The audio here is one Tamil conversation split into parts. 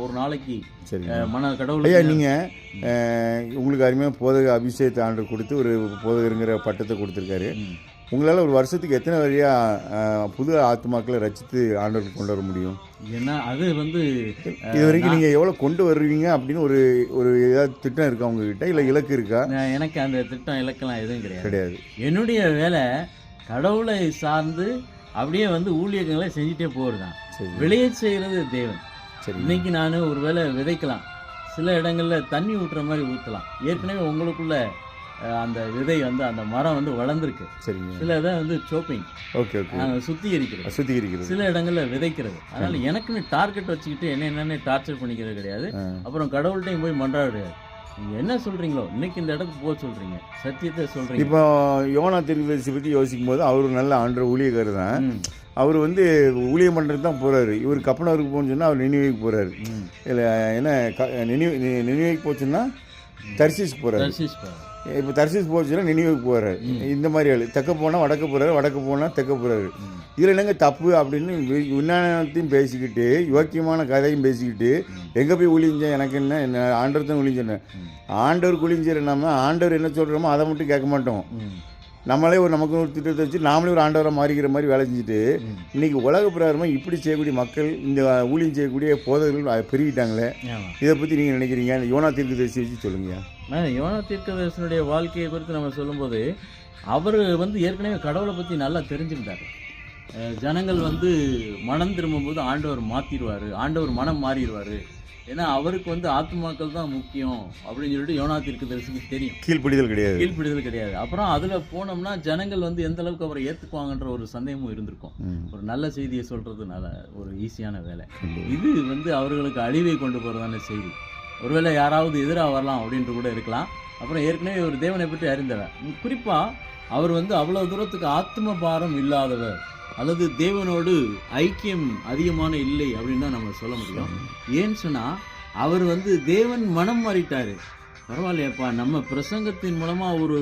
ஒரு நாளைக்கு சரி மன ஐயா, கடவுள் நீங்கள் உங்களுக்கு அருமையாக போதக அபிஷேகத்தை ஆண்டு கொடுத்து ஒரு போதகருங்கிற பட்டத்தை கொடுத்துருக்காரு. உங்களால் ஒரு வருஷத்துக்கு எத்தனை வழியாக புது ஆத்மாக்களை ரசித்து ஆண்டவருக்கு கொண்டு வர முடியும்? ஏன்னா அது வந்து இது வரைக்கும் நீங்கள் எவ்வளோ கொண்டு வருவீங்க அப்படின்னு ஒரு ஒரு ஏதாவது திட்டம் இருக்கா உங்ககிட்ட, இல்லை இலக்கு இருக்கா? எனக்கு அந்த திட்டம் இலக்கெல்லாம் எதுவும் கிடையாது. என்னுடைய வேலை கடவுளை சார்ந்து அப்படியே வந்து ஊழியங்களை செஞ்சுட்டே போகிறதான். சரி, விளைய செய்கிறது தேவன். சரி. இன்னைக்கு நான் ஒரு வேளை விதைக்கலாம், சில இடங்களில் தண்ணி ஊற்றுற மாதிரி ஊற்றலாம். ஏற்கனவே உங்களுக்குள்ள அந்த விதை வந்து அந்த மரம் வந்து வளர்ந்துருக்கு. சரிங்க. சில இதை வந்து சோப்பிங், ஓகே ஓகே, சுத்திகரிக்கிறது, சில இடங்களில் விதைக்கிறது. அதனால எனக்குன்னு டார்கெட் வச்சுக்கிட்டு என்னென்ன டார்ச்சர் பண்ணிக்கிறது கிடையாது. அப்புறம் கடவுள்கிட்டையும் போய் மன்றாட கிடையாது. நீங்கள் என்ன சொல்கிறீங்களோ இன்னைக்கு இந்த இடத்துக்கு போக சொல்கிறீங்க, சத்தியத்தை சொல்கிறீங்க. இப்போ யோனா தீர்க்கதரிசி பற்றி யோசிக்கும் போது அவர் நல்ல ஆண்டவர் ஊழியக்காரர் தான். அவர் வந்து ஊழியம் பண்ணுறது தான் போகிறாரு. இவர் கப்பனவருக்கு போகணுன்னு சொன்னால் அவர் நினைவுக்கு போகிறாரு. இல்லை என்ன நினைவுக்கு போச்சுன்னா தர்சீஸ்க்கு போகிறாரு. இப்போ தர்சீஸ் போச்சுன்னா நினைவுக்கு போகிறாரு. இந்த மாதிரி ஆள் தெற்க போனால் வடக்கு போகிறாரு, வடக்கு போனால் தெற்க போகிறாரு. இதில் என்னங்க தப்பு அப்படின்னு விஞ்ஞானத்தையும் பேசிக்கிட்டு யோக்கியமான கதையும் பேசிக்கிட்டு எங்கே போய் ஊழிஞ்சேன், எனக்கு என்ன ஆண்டவர் தான் ஊழிஞ்சேன். ஆண்டவருக்கு ஊழிஞ்சிற நம்ம ஆண்டவர் என்ன சொல்கிறோமோ அதை மட்டும் கேட்க மாட்டோம். நம்மளே நமக்கு ஒரு திட்டத்தை வச்சு நாமளே ஒரு ஆண்டவராக மாறிக்கிற மாதிரி வேலை செஞ்சுட்டு இன்றைக்கி உலக பிரகாரமாக இப்படி செய்யக்கூடிய மக்கள், இந்த ஊழியம் செய்யக்கூடிய போதகர்கள் பெருகிட்டாங்களே. இதை பற்றி நீங்கள் நினைக்கிறீங்க? யோனா தீர்க்கதரிசி வச்சு சொல்லுங்க. யோனா தீர்க்கதரிசனுடைய வாழ்க்கையை குறித்து நம்ம சொல்லும்போது அவர் வந்து ஏற்கனவே கடவுளை பற்றி நல்லா தெரிஞ்சுக்கிட்டார். ஜனங்கள் வந்து மனம் திரும்பும்போது ஆண்டவர் மாற்றிடுவார், ஆண்டவர் மனம் மாறிடுவார். ஏன்னா அவருக்கு வந்து ஆத்மாக்கள் தான் முக்கியம் அப்படின்னு சொல்லிட்டு யோனா தீர்க்கதரிசிக்கு தெரியும். கீழ்ப்படிதல் கிடையாது. அப்புறம் அதில் போனோம்னா ஜனங்கள் வந்து எந்த அளவுக்கு அவரை ஏற்றுக்குவாங்கன்ற ஒரு சந்தேகமும் இருந்திருக்கும். ஒரு நல்ல செய்தியை சொல்கிறதுனால ஒரு ஈஸியான வேலை. இது வந்து அவர்களுக்கு அழிவை கொண்டு போகிறதான செய்தி. ஒருவேளை யாராவது எதிராக வரலாம் அப்படின்ட்டு கூட இருக்கலாம். அப்புறம் ஏற்கனவே ஒரு தேவனை பற்றி அறிந்தவர். குறிப்பாக அவர் வந்து அவ்வளோ தூரத்துக்கு ஆத்ம பாரம் இல்லாதவர், அல்லது தேவனோடு ஐக்கியம் அதிகமான இல்லை அப்படின்னு தான் நம்ம சொல்ல முடியும். ஏன்னு சொன்னால் அவர் வந்து தேவன் மனம் மாறிட்டார். பரவாயில்லையாப்பா, நம்ம பிரசங்கத்தின் மூலமாக ஒரு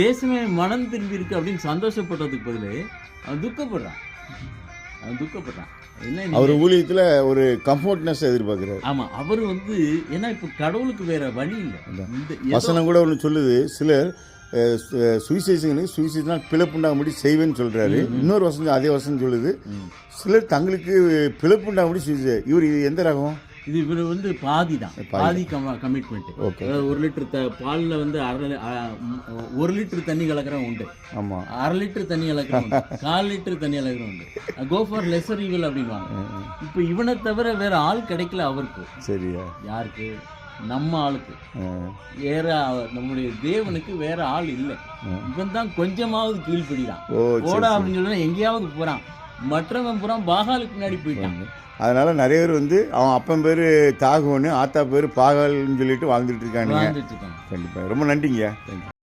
தேசமே மனம் திரும்பி இருக்கு அப்படின்னு சந்தோஷப்படுறதுக்கு பதில் அவன் துக்கப்படுறான். என்ன அவர் ஊழியத்தில் ஒரு கம்ஃபர்ட்னஸ் எதிர்பார்க்குறாரு. ஆமாம், அவர் வந்து ஏன்னா இப்போ கடவுளுக்கு வேற வழி இல்லை. வசனம் கூட ஒன்று சொல்லுது, சிலர் சுவிசேஷனால் பிளப்புண்டாகும்படி செய்வேன்னு சொல்கிறாரு. இன்னொரு வசனம் அதே வசனம் சொல்லுது, சிலர் தங்களுக்கு பிளப்புண்டாகும்படி சுவிசேஷம். இவர் இது எந்த ரகம்? இவர் வந்து பாதி கமிட்மெண்ட். அதாவது 1 லிட்டர் பாலில் வந்து 1 லிட்டர் தண்ணி கலக்கிறவன் உண்டு. ஆமாம், 1/2 லிட்டர் தண்ணி கலக்கிறவன் உண்டு, 1/4 லிட்டர் தண்ணி கலக்கிறவன் உண்டு. கோ ஃபார் லெசர் ஈவில் அப்படின்வாங்க. இப்போ இவனை தவிர வேற ஆள் கிடைக்கல அவருக்கு. சரியா? யாருக்கு? நம்ம ஆளுக்கு வேற, நம்முடைய தேவனுக்கு வேற ஆள் இல்லை. இவன் தான் கொஞ்சமாவது கீழ்படிதான் போடா அப்படின்னு சொல்லி எங்கேயாவது போறான். மற்றவன் புறம் பாகாலுக்கு முன்னாடி போயிட்டான். அதனால நிறைய பேர் வந்து அவன் அப்பன் பேரு தாகுவனு, ஆத்தா பேரு பாகால்னு சொல்லிட்டு வாழ்ந்துட்டு இருக்காங்க. வாழ்ந்துட்டு இருக்காங்க. கண்டிப்பா. ரொம்ப நன்றிங்க. தேங்க்யூ.